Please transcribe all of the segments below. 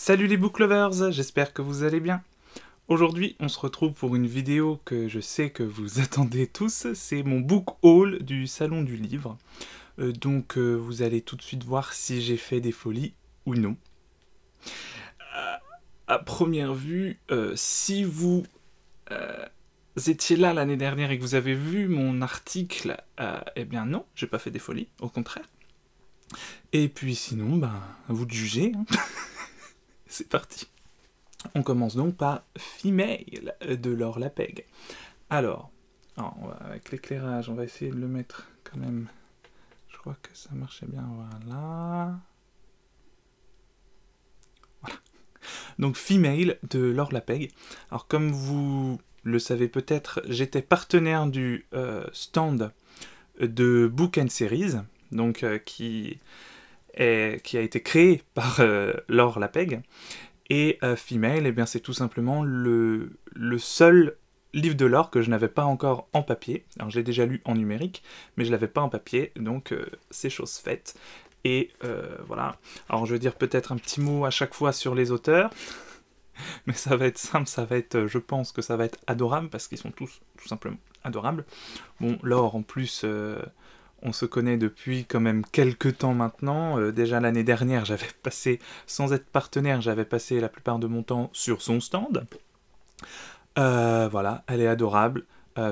Salut les book lovers, j'espère que vous allez bien. Aujourd'hui, on se retrouve pour une vidéo que je sais que vous attendez tous, c'est mon book haul du Salon du Livre. Donc vous allez tout de suite voir si j'ai fait des folies ou non. À première vue, si vous étiez là l'année dernière et que vous avez vu mon article, eh bien non, j'ai pas fait des folies, au contraire. Et puis sinon, ben, à vous de juger, hein. C'est parti. On commence donc par Female de Laure Lapeg. Alors, avec l'éclairage, on va essayer de le mettre quand même. Je crois que ça marchait bien, voilà. Voilà. Donc Female de Laure Lapeg. Alors comme vous le savez peut-être, j'étais partenaire du stand de Book and Series, donc qui a été créé par Laure Lapeg. Et Female, eh bien, c'est tout simplement le seul livre de Laure que je n'avais pas encore en papier. Alors je l'ai déjà lu en numérique, mais je ne l'avais pas en papier, donc c'est chose faite. Et voilà. Alors je vais dire peut-être un petit mot à chaque fois sur les auteurs, mais ça va être simple, ça va être, je pense que ça va être adorable, parce qu'ils sont tous tout simplement adorables. Bon, Laure en plus... on se connaît depuis quand même quelques temps maintenant. Déjà l'année dernière, j'avais passé, sans être partenaire, j'avais passé la plupart de mon temps sur son stand. Voilà, elle est adorable.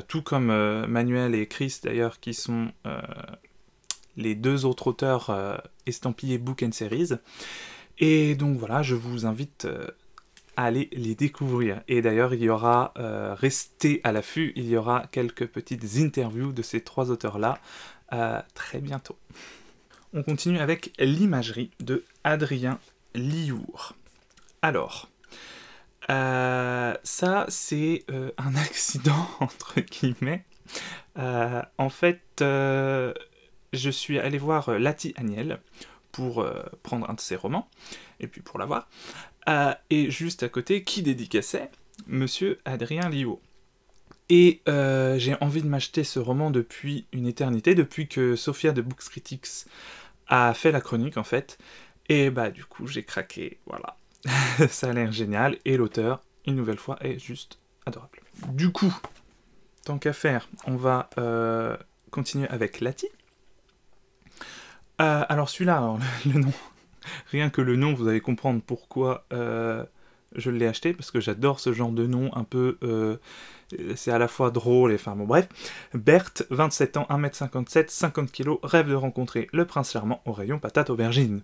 Tout comme Manuel et Chris d'ailleurs, qui sont les deux autres auteurs estampillés Book and Series. Et donc voilà, je vous invite à aller les découvrir. Et d'ailleurs, il y aura, restez à l'affût, il y aura quelques petites interviews de ces trois auteurs-là, très bientôt. On continue avec l'imagerie de Adrien Liour. Alors, ça c'est un accident entre guillemets. En fait, je suis allé voir Lati Aniel pour prendre un de ses romans, et puis pour l'avoir. Et juste à côté, qui dédicaçait Monsieur Adrien Liour. Et j'ai envie de m'acheter ce roman depuis une éternité, depuis que Sophia de Books Critics a fait la chronique en fait. Et bah du coup j'ai craqué, voilà. Ça a l'air génial, et l'auteur, une nouvelle fois, est juste adorable. Du coup, tant qu'à faire, on va continuer avec Lati. Alors celui-là, le nom, rien que le nom, vous allez comprendre pourquoi je l'ai acheté, parce que j'adore ce genre de nom un peu... c'est à la fois drôle et... Enfin bon bref. Berthe, 27 ans, 1m57, 50 kg, rêve de rencontrer le prince charmant au rayon patate aubergine.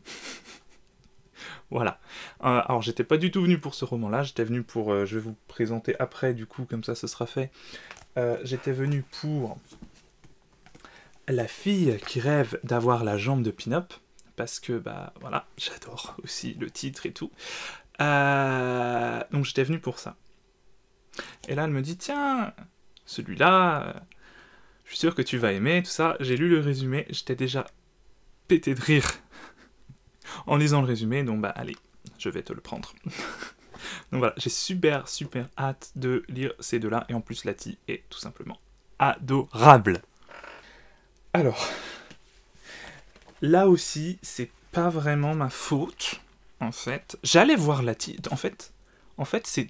Voilà. Alors j'étais pas du tout venu pour ce roman-là, j'étais venu pour... je vais vous présenter après, du coup, comme ça ce sera fait. J'étais venu pour... La fille qui rêve d'avoir la jambe de Pin-Up, parce que, bah, voilà, j'adore aussi le titre et tout. Donc j'étais venu pour ça. Et là, elle me dit, tiens, celui-là, je suis sûr que tu vas aimer, tout ça. J'ai lu le résumé, j'étais déjà pété de rire en lisant le résumé, donc bah, allez, je vais te le prendre. Donc voilà, j'ai super hâte de lire ces deux-là, et en plus, Lati est tout simplement adorable. Alors, là aussi, c'est pas vraiment ma faute, en fait. J'allais voir Lati, en fait,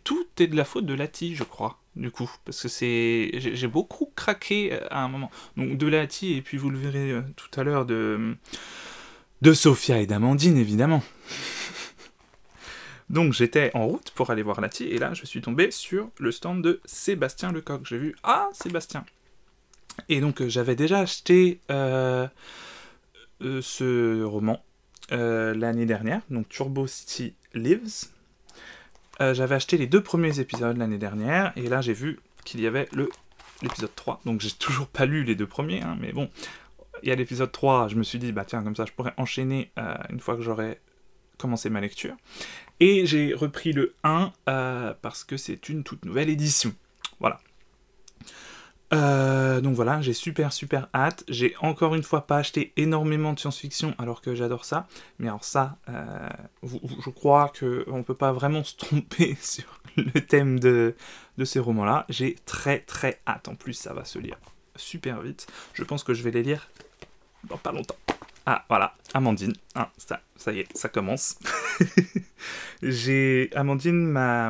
tout est de la faute de Lati, je crois, du coup, parce que j'ai beaucoup craqué à un moment. Donc de Lati, et puis vous le verrez tout à l'heure, de Sophia et d'Amandine, évidemment. Donc j'étais en route pour aller voir Lati, et là, je suis tombé sur le stand de Sébastien Lecoq. J'ai vu, ah, Sébastien. Et donc j'avais déjà acheté ce roman l'année dernière, donc Turbo City Lives. J'avais acheté les 2 premiers épisodes l'année dernière, et là j'ai vu qu'il y avait l'épisode 3, donc j'ai toujours pas lu les 2 premiers, hein, mais bon, il y a l'épisode 3, je me suis dit, bah tiens, comme ça je pourrais enchaîner une fois que j'aurai commencé ma lecture. Et j'ai repris le 1 parce que c'est une toute nouvelle édition. Voilà. Donc voilà, j'ai super hâte. J'ai encore une fois pas acheté énormément de science-fiction alors que j'adore ça. Mais alors ça, je crois qu'on peut pas vraiment se tromper sur le thème de ces romans-là. J'ai très hâte. En plus, ça va se lire super vite. Je pense que je vais les lire dans pas longtemps. Ah, voilà, Amandine. Ah, ça y est, ça commence. Amandine m'a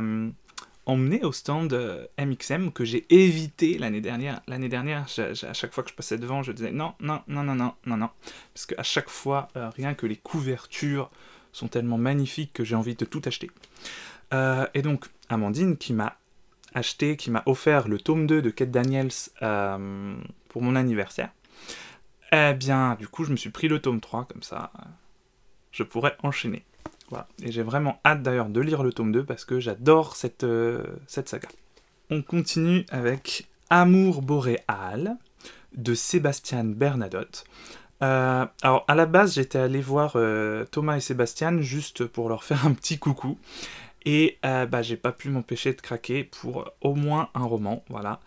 emmené au stand MXM que j'ai évité l'année dernière. L'année dernière, à chaque fois que je passais devant, je disais non, non, non, non, non, non, non. Parce qu'à chaque fois, rien que les couvertures sont tellement magnifiques que j'ai envie de tout acheter. Et donc, Amandine qui m'a offert le tome 2 de Kate Daniels pour mon anniversaire. Eh bien, du coup, je me suis pris le tome 3, comme ça, je pourrais enchaîner. Voilà. Et j'ai vraiment hâte d'ailleurs de lire le tome 2 parce que j'adore cette saga. On continue avec Amour boréal de Sébastien Bernadotte. Alors, à la base, j'étais allé voir Thomas et Sébastien juste pour leur faire un petit coucou. Et j'ai pas pu m'empêcher de craquer pour au moins un roman, voilà.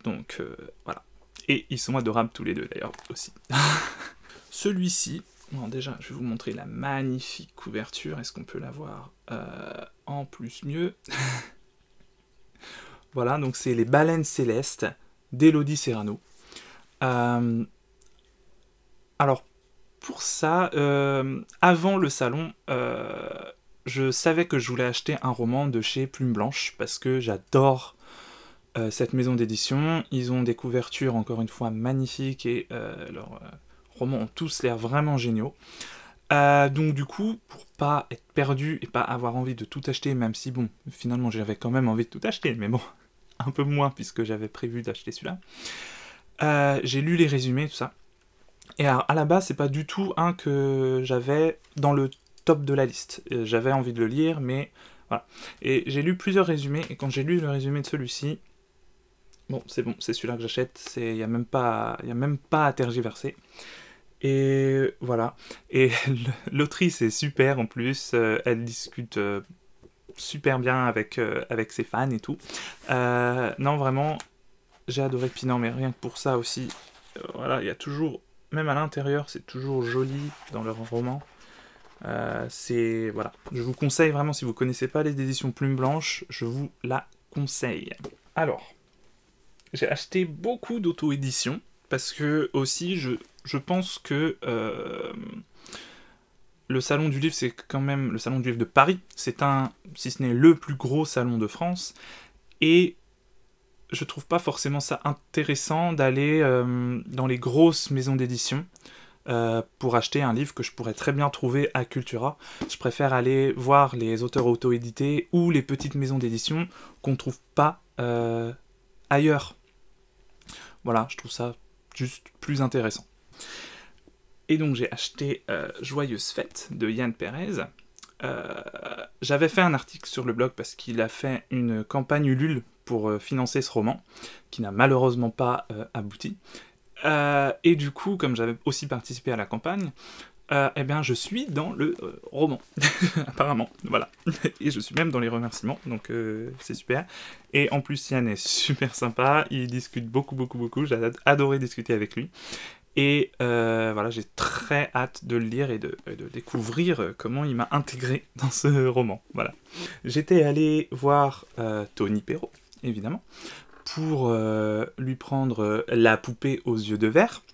Donc, voilà. Et ils sont adorables tous les deux, d'ailleurs, aussi. Celui-ci, bon, déjà, je vais vous montrer la magnifique couverture. Est-ce qu'on peut la voir en plus mieux? Voilà, donc c'est Les Baleines Célestes d'Élodie Serrano. Alors, pour ça, avant le salon, je savais que je voulais acheter un roman de chez Plume Blanche, parce que j'adore cette maison d'édition. Ils ont des couvertures, encore une fois, magnifiques, et leurs romans ont tous l'air vraiment géniaux. Donc du coup, pour pas être perdu et pas avoir envie de tout acheter, même si, bon, finalement, j'avais quand même envie de tout acheter, mais bon, un peu moins, puisque j'avais prévu d'acheter celui-là, j'ai lu les résumés, tout ça. Et alors, à la base, c'est pas du tout un que j'avais dans le top de la liste. J'avais envie de le lire, mais voilà. Et j'ai lu plusieurs résumés, et quand j'ai lu le résumé de celui-ci, bon, c'est celui-là que j'achète, il n'y a même pas à tergiverser. Et voilà. Et l'autrice est super en plus, elle discute super bien avec ses fans et tout. Non, vraiment, j'ai adoré. Puis non, mais rien que pour ça aussi, voilà, il y a toujours, même à l'intérieur, c'est toujours joli dans leur roman. Voilà. Je vous conseille vraiment, si vous connaissez pas les éditions Plume Blanche, je vous la conseille. Alors, j'ai acheté beaucoup d'auto-éditions, parce que aussi, je pense que le salon du livre, c'est quand même le salon du livre de Paris. C'est si ce n'est le plus gros salon de France. Et je trouve pas forcément ça intéressant d'aller dans les grosses maisons d'édition pour acheter un livre que je pourrais très bien trouver à Cultura. Je préfère aller voir les auteurs auto-édités ou les petites maisons d'édition qu'on ne trouve pas ailleurs. Voilà, je trouve ça juste plus intéressant. Et donc j'ai acheté Joyeuse Fête de Yann Pérez. J'avais fait un article sur le blog parce qu'il a fait une campagne Ulule pour financer ce roman, qui n'a malheureusement pas abouti. Et du coup, comme j'avais aussi participé à la campagne, eh bien je suis dans le roman, apparemment, voilà. Et je suis même dans les remerciements, donc c'est super. Et en plus, Yann est super sympa, il discute beaucoup, j'ai adoré discuter avec lui. Et voilà, j'ai très hâte de le lire et de découvrir comment il m'a intégré dans ce roman, voilà. J'étais allé voir Tony Perrault, évidemment, pour lui prendre La poupée aux yeux de verre.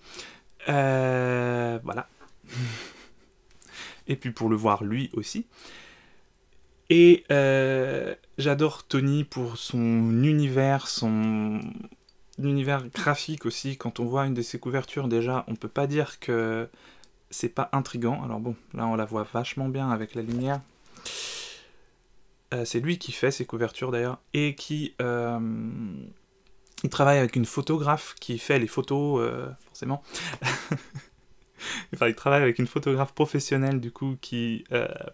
Voilà. Et puis pour le voir lui aussi. Et j'adore Tony pour son univers, graphique aussi. Quand on voit une de ses couvertures, déjà, on peut pas dire que c'est pas intriguant. Alors bon, là on la voit vachement bien avec la lumière. C'est lui qui fait ses couvertures d'ailleurs, et qui il travaille avec une photographe qui fait les photos, forcément. Enfin, il travaille avec une photographe professionnelle, du coup,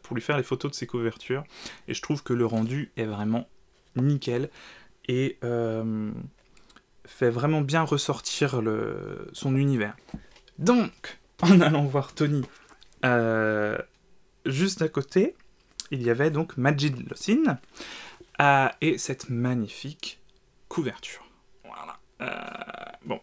pour lui faire les photos de ses couvertures. Et je trouve que le rendu est vraiment nickel. Et fait vraiment bien ressortir son univers. Donc, en allant voir Tony, juste à côté, il y avait donc Majid Losin, et cette magnifique couverture. Voilà. Bon,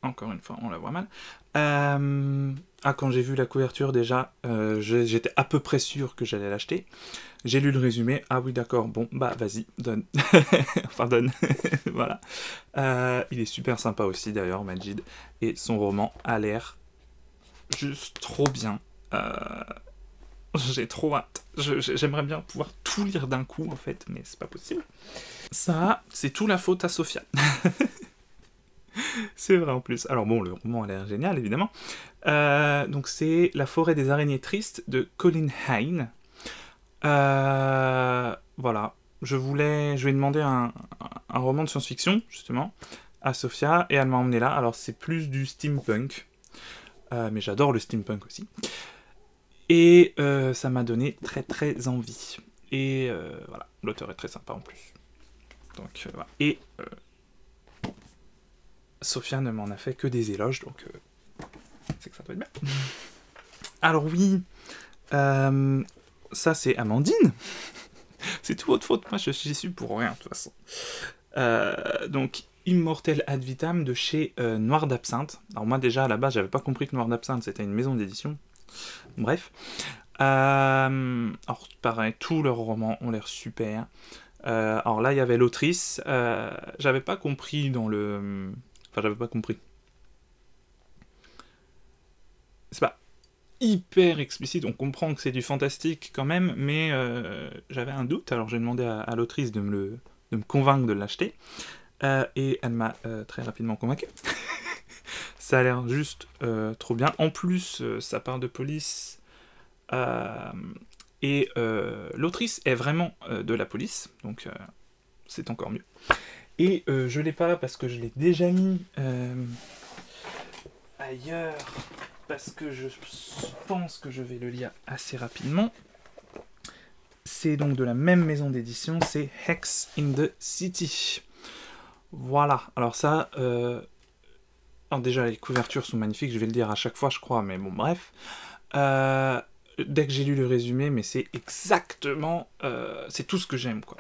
encore une fois, on la voit mal. Quand j'ai vu la couverture, déjà, j'étais à peu près sûr que j'allais l'acheter. J'ai lu le résumé, ah oui d'accord, bon, bah vas-y, donne. Enfin, donne. Voilà. Il est super sympa aussi d'ailleurs, Majid, et son roman a l'air juste trop bien. J'ai trop hâte. J'aimerais bien pouvoir tout lire d'un coup, en fait, mais c'est pas possible. Ça, c'est tout la faute à Sophia. C'est vrai en plus. Alors bon, le roman a l'air génial, évidemment. Donc c'est La forêt des araignées tristes de Colin Hine. Voilà. Je lui ai demandé un roman de science-fiction, justement, à Sophia, et elle m'a emmené là. Alors c'est plus du steampunk, mais j'adore le steampunk aussi. Et ça m'a donné très très envie. Et voilà, l'auteur est très sympa en plus. Donc voilà. Et Sophia ne m'en a fait que des éloges, donc c'est que ça doit être bien. Alors oui, ça c'est Amandine. C'est tout votre faute, moi j'y suis pour rien de toute façon. Donc Immortel Ad Vitam de chez Noir d'Absinthe. Alors moi déjà à la base j'avais pas compris que Noir d'Absinthe c'était une maison d'édition. Bref. Alors pareil, tous leurs romans ont l'air super. Alors là il y avait l'autrice. J'avais pas compris dans le... Enfin j'avais pas compris. C'est pas hyper explicite, on comprend que c'est du fantastique quand même, mais j'avais un doute, alors j'ai demandé à l'autrice de me convaincre de l'acheter, et elle m'a très rapidement convaincu. Ça a l'air juste trop bien. En plus, ça parle de police, et l'autrice est vraiment de la police, donc c'est encore mieux. Et je l'ai pas parce que je l'ai déjà mis ailleurs, parce que je pense que je vais le lire assez rapidement. C'est donc de la même maison d'édition, c'est Hex in the City. Voilà, alors ça... Alors déjà, les couvertures sont magnifiques, je vais le dire à chaque fois, je crois, mais bon, bref. Dès que j'ai lu le résumé, mais c'est exactement... c'est tout ce que j'aime, quoi.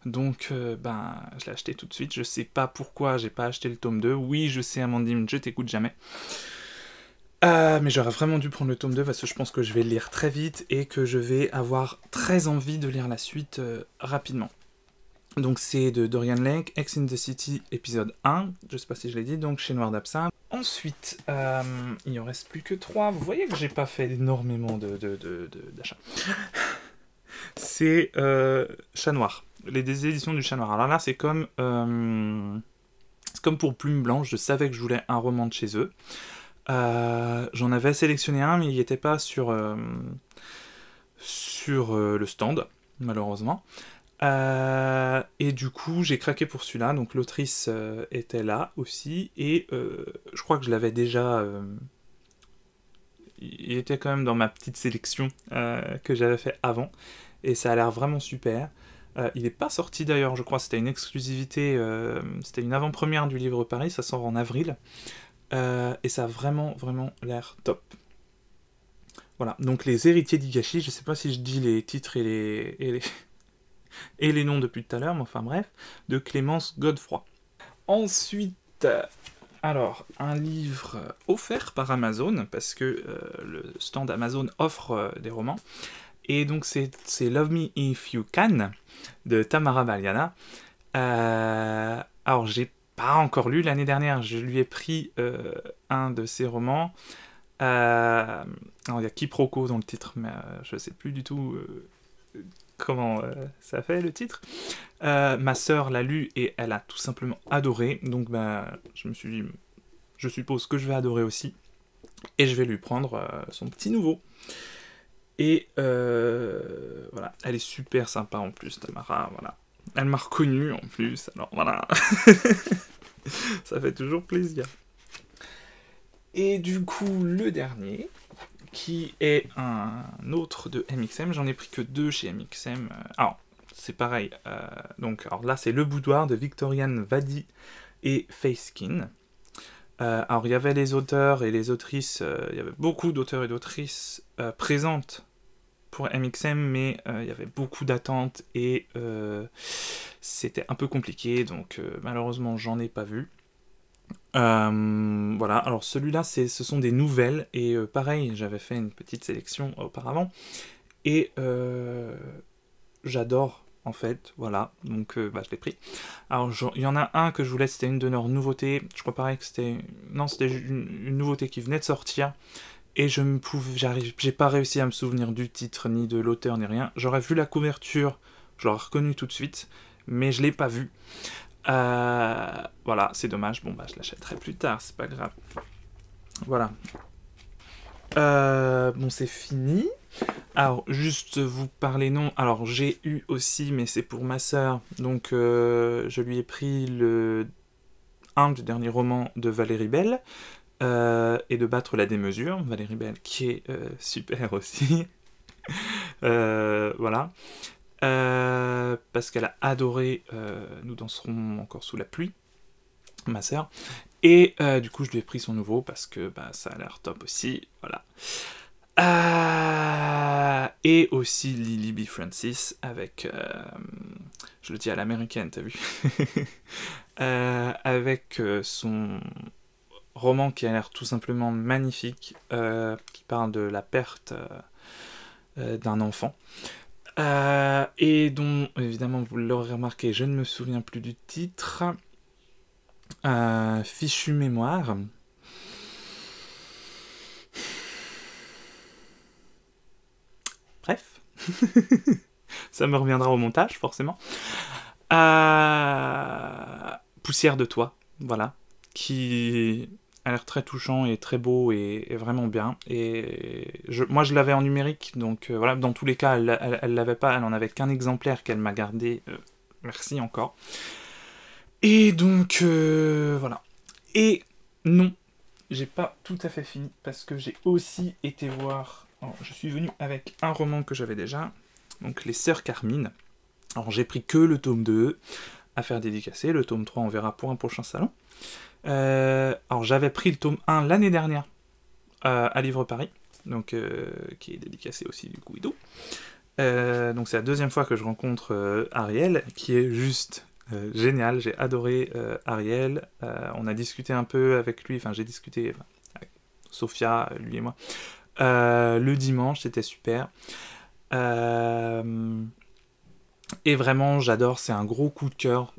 Donc, je l'ai acheté tout de suite, je sais pas pourquoi j'ai pas acheté le tome 2. Oui, je sais, Amandine, je t'écoute jamais. Mais j'aurais vraiment dû prendre le tome 2 parce que je pense que je vais le lire très vite et que je vais avoir très envie de lire la suite rapidement. Donc c'est de Dorian Lake, Hex in the City, épisode 1, je sais pas si je l'ai dit, donc chez Noir d'Absinthe. Ensuite, il en reste plus que 3, vous voyez que j'ai pas fait énormément d'achats. C'est Chat Noir, des éditions du Chat Noir. Alors là c'est comme pour Plume Blanche, je savais que je voulais un roman de chez eux. J'en avais sélectionné un, mais il n'était pas sur le stand, malheureusement. Et du coup, j'ai craqué pour celui-là. Donc l'autrice était là aussi, et je crois que je l'avais déjà... il était quand même dans ma petite sélection que j'avais fait avant, et ça a l'air vraiment super. Il n'est pas sorti d'ailleurs, je crois, c'était une exclusivité, c'était une avant-première du Livre Paris, ça sort en avril. Et ça a vraiment, vraiment l'air top. Voilà, donc Les Héritiers d'Higashi, je sais pas si je dis les titres et les noms depuis tout à l'heure, mais enfin bref, de Clémence Godefroy. Ensuite, alors, un livre offert par Amazon, parce que le stand Amazon offre des romans, et donc c'est Love Me If You Can, de Tamara Valiana. Alors, j'ai pas encore lu. L'année dernière, je lui ai pris un de ses romans. Alors, il y a quiproquo dans le titre, mais je sais plus du tout comment ça fait le titre. Ma sœur l'a lu et elle a tout simplement adoré. Donc, je me suis dit, je suppose que je vais adorer aussi. Et je vais lui prendre son petit nouveau. Et voilà, elle est super sympa en plus, Tamara, voilà. Elle m'a reconnu en plus, alors voilà. Ça fait toujours plaisir. Et du coup, le dernier, qui est un autre de MXM, j'en ai pris que 2 chez MXM. Alors, c'est pareil. Alors là, c'est Le Boudoir de Victoriane Vadi et Fayskin. Alors, il y avait les auteurs et les autrices, il y avait beaucoup d'auteurs et d'autrices présentes pour MXM, mais il y avait beaucoup d'attentes et c'était un peu compliqué, donc malheureusement j'en ai pas vu. Voilà, alors celui-là ce sont des nouvelles, et pareil, j'avais fait une petite sélection auparavant, et j'adore en fait, voilà, donc je l'ai pris. Alors il y en a un que je vous laisse, c'était une de leurs nouveautés, je crois pareil que c'était... Non, c'était une nouveauté qui venait de sortir, et j'ai pas réussi à me souvenir du titre, ni de l'auteur, ni rien. J'aurais vu la couverture, je l'aurais reconnu tout de suite, mais je l'ai pas vu. Voilà, c'est dommage. Bon, bah, je l'achèterai plus tard, c'est pas grave. Voilà. Bon, c'est fini. Alors, juste vous parler, non. Alors, j'ai eu aussi, mais c'est pour ma sœur. Donc, je lui ai pris un des derniers romans de Valérie Bell, et de Battre la démesure. Valérie Bell, qui est super aussi. Voilà. Parce qu'elle a adoré Nous danserons encore sous la pluie, ma sœur. Et du coup, je lui ai pris son nouveau parce que bah, ça a l'air top aussi. Voilà. Et aussi Lily B. Francis avec, je le dis à l'américaine, t'as vu, avec son roman qui a l'air tout simplement magnifique, qui parle de la perte d'un enfant, et dont, évidemment, vous l'aurez remarqué, je ne me souviens plus du titre, Fichue mémoire. Bref, ça me reviendra au montage, forcément. Poussière de toi, voilà, qui a l'air très touchant et très beau et vraiment bien. Et moi, je l'avais en numérique, donc voilà, dans tous les cas, elle l'avait pas, elle en avait qu'un exemplaire qu'elle m'a gardé. Merci encore. Et donc, voilà. Et non, j'ai pas tout à fait fini, parce que j'ai aussi été voir... Alors, je suis venu avec un roman que j'avais déjà, donc Les Sœurs Carmine. Alors, j'ai pris que le tome 2 à faire dédicacer. Le tome 3, on verra pour un prochain salon. Alors, j'avais pris le tome 1 l'année dernière à Livre Paris, donc, qui est dédicacé aussi du coup Ido. Donc, c'est la deuxième fois que je rencontre Ariel, qui est juste... génial, j'ai adoré Ariel. On a discuté un peu avec lui, enfin j'ai discuté avec Sophia, lui et moi, le dimanche, c'était super. Et vraiment, j'adore, c'est un gros coup de cœur,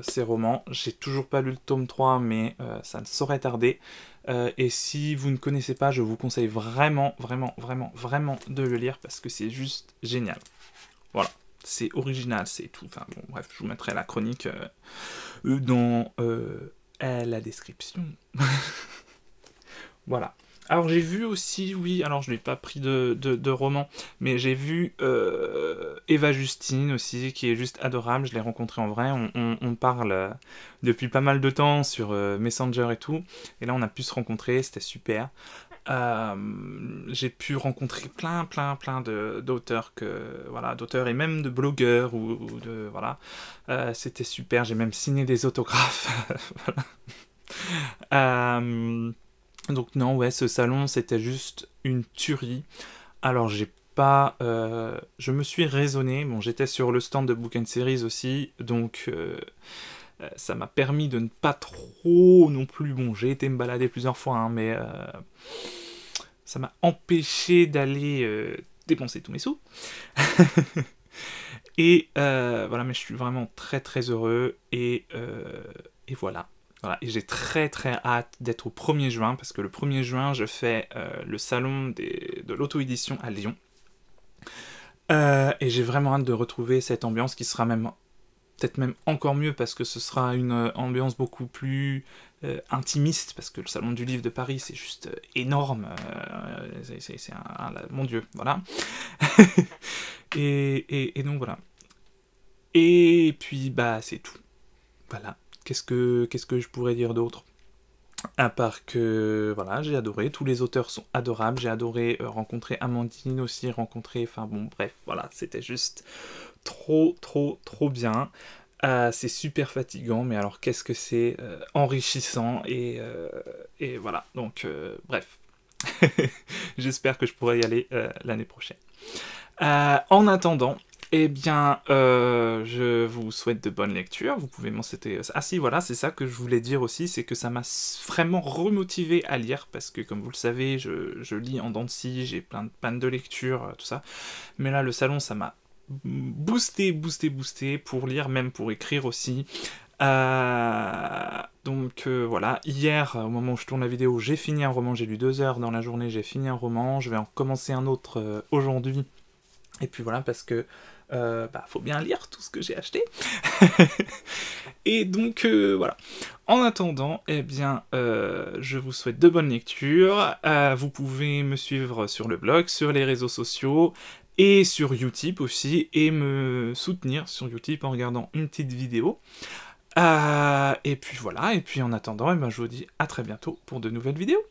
ces romans. J'ai toujours pas lu le tome 3, mais ça ne saurait tarder. Et si vous ne connaissez pas, je vous conseille vraiment, vraiment, vraiment, vraiment de le lire, parce que c'est juste génial. Voilà. C'est original, c'est tout. Enfin bon, bref, je vous mettrai la chronique dans la description. Voilà. Alors j'ai vu aussi, oui, alors je n'ai pas pris de roman, mais j'ai vu Eva Justine aussi, qui est juste adorable. Je l'ai rencontrée en vrai. On parle depuis pas mal de temps sur Messenger et tout. Et là, on a pu se rencontrer, c'était super. J'ai pu rencontrer plein d'auteurs, voilà, d'auteurs et même de blogueurs ou de voilà, c'était super. J'ai même signé des autographes. Voilà. Donc non, ouais, ce salon c'était juste une tuerie. Alors j'ai pas, je me suis raisonné. Bon, j'étais sur le stand de Book & Series aussi, donc ça m'a permis de ne pas trop non plus. Bon, j'ai été me balader plusieurs fois, hein, mais ça m'a empêché d'aller dépenser tous mes sous. Et voilà, mais je suis vraiment très heureux, et voilà. Voilà, et j'ai très hâte d'être au 1er juin, parce que le 1er juin, je fais le salon de l'auto-édition à Lyon. Et j'ai vraiment hâte de retrouver cette ambiance qui sera peut-être même encore mieux, parce que ce sera une ambiance beaucoup plus intimiste, parce que le salon du livre de Paris, c'est juste énorme. C'est mon Dieu, voilà. et donc voilà. Et puis, bah, c'est tout. Voilà. Qu'est-ce que je pourrais dire d'autre ? À part que, voilà, j'ai adoré, tous les auteurs sont adorables, j'ai adoré rencontrer Amandine aussi, enfin bon, bref, voilà, c'était juste trop bien. C'est super fatigant, mais alors qu'est-ce que c'est enrichissant, et voilà, donc bref. J'espère que je pourrai y aller l'année prochaine. En attendant, eh bien, je vous souhaite de bonnes lectures. Vous pouvez m'en citer... Ah si, voilà, c'est ça que je voulais dire aussi, c'est que ça m'a vraiment remotivé à lire, parce que comme vous le savez, je lis en dents de scie, j'ai plein de pannes de lecture, tout ça. Mais là, le salon, ça m'a boosté pour lire, même pour écrire aussi. Donc voilà, hier, au moment où je tourne la vidéo, j'ai fini un roman, j'ai lu 2 heures dans la journée, j'ai fini un roman, je vais en commencer un autre aujourd'hui. Et puis voilà, parce que faut bien lire tout ce que j'ai acheté. Et donc voilà. En attendant, eh bien, je vous souhaite de bonnes lectures. Vous pouvez me suivre sur le blog, sur les réseaux sociaux, et sur Utip aussi, et me soutenir sur Utip en regardant une petite vidéo. Et puis voilà, et puis en attendant, eh ben, je vous dis à très bientôt pour de nouvelles vidéos.